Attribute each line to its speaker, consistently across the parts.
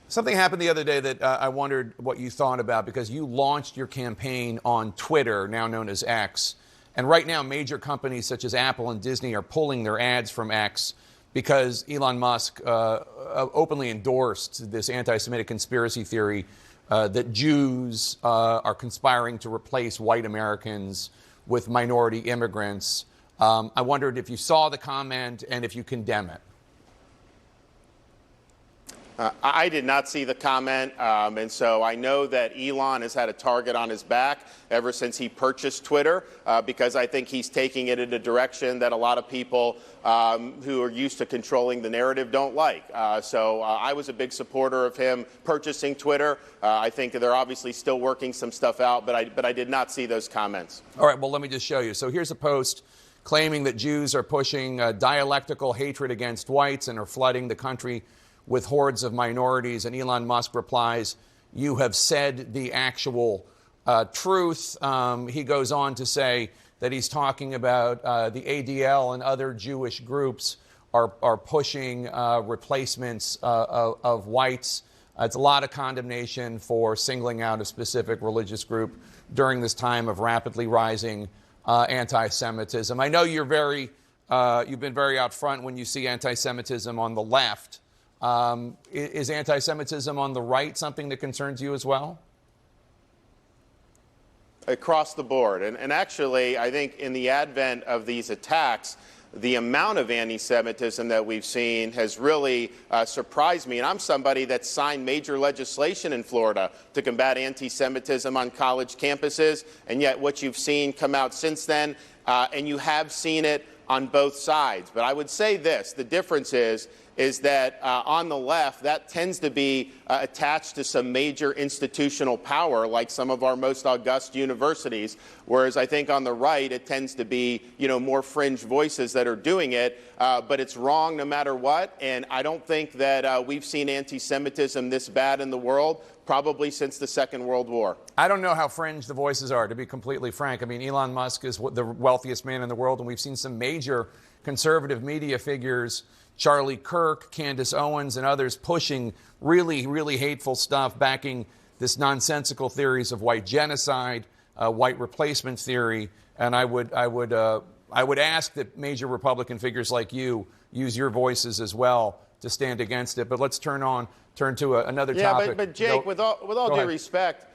Speaker 1: Something happened the other day that I wondered what you thought about, because you launched your campaign on Twitter, now known as X. And right now, major companies such as Apple and Disney are pulling their ads from X because Elon Musk openly endorsed this anti-Semitic conspiracy theory that Jews are conspiring to replace white Americans with minority immigrants. I wondered if you saw the comment and if you condemn it.
Speaker 2: I did not see the comment, and so I know that Elon has had a target on his back ever since he purchased Twitter, because I think he's taking it in a direction that a lot of people who are used to controlling the narrative don't like. So I was a big supporter of him purchasing Twitter. I think they're obviously still working some stuff out, but I did not see those comments.
Speaker 1: All right, well, let me just show you. So here's a post claiming that Jews are pushing dialectical hatred against whites and are flooding the country with hordes of minorities, and Elon Musk replies, "You have said the actual truth." He goes on to say that he's talking about the ADL and other Jewish groups are pushing replacements of whites. It's a lot of condemnation for singling out a specific religious group during this time of rapidly rising anti-Semitism. I know you've been very out front when you see anti-Semitism on the left. Is anti-Semitism on the right something that concerns you as well?
Speaker 2: Across the board. And actually, I think in the advent of these attacks, the amount of anti-Semitism that we've seen has really surprised me. And I'm somebody that signed major legislation in Florida to combat anti-Semitism on college campuses. And yet what you've seen come out since then, and you have seen it on both sides. But I would say this, the difference is that on the left, that tends to be attached to some major institutional power, like some of our most august universities, whereas I think on the right, it tends to be, more fringe voices that are doing it, but it's wrong no matter what, and I don't think that we've seen anti-Semitism this bad in the world probably since the Second World War.
Speaker 1: I don't know how fringe the voices are, to be completely frank. I mean, Elon Musk is the wealthiest man in the world, and we've seen some major conservative media figures, Charlie Kirk, Candace Owens, and others pushing really, really hateful stuff, backing this nonsensical theories of white genocide, white replacement theory. And I would ask that major Republican figures like you use your voices as well to stand against it. But let's turn to another topic.
Speaker 2: Yeah, but Jake, with all due respect.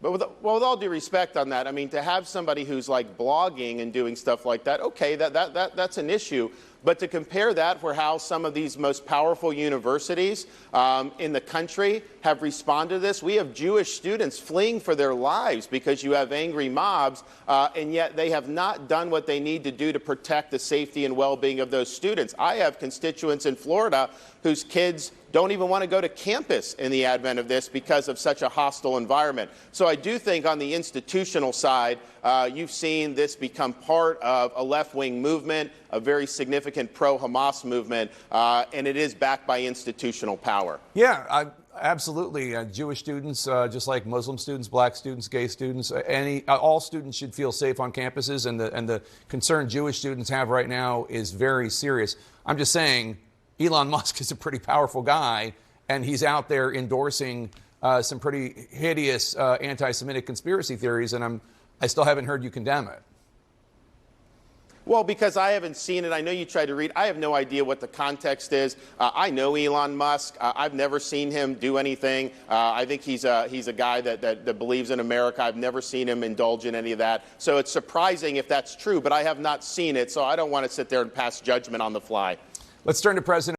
Speaker 2: But with all due respect on that, I mean, to have somebody who's like blogging and doing stuff like that, okay, that's an issue. But to compare that for how some of these most powerful universities in the country have responded to this, we have Jewish students fleeing for their lives because you have angry mobs, and yet they have not done what they need to do to protect the safety and well-being of those students. I have constituents in Florida whose kids don't even want to go to campus in the advent of this because of such a hostile environment. So I do think on the institutional side, you've seen this become part of a left-wing movement, a very significant pro-Hamas movement, and it is backed by institutional power.
Speaker 1: Yeah, absolutely. Jewish students, just like Muslim students, black students, gay students, all students should feel safe on campuses, and the concern Jewish students have right now is very serious. I'm just saying, Elon Musk is a pretty powerful guy, and he's out there endorsing some pretty hideous anti-Semitic conspiracy theories, and I still haven't heard you condemn it.
Speaker 2: Well, because I haven't seen it. I know you tried to read. I have no idea what the context is. I know Elon Musk. I've never seen him do anything. I think he's a guy that believes in America. I've never seen him indulge in any of that. So it's surprising if that's true, but I have not seen it, so I don't want to sit there and pass judgment on the fly.
Speaker 1: Let's turn to President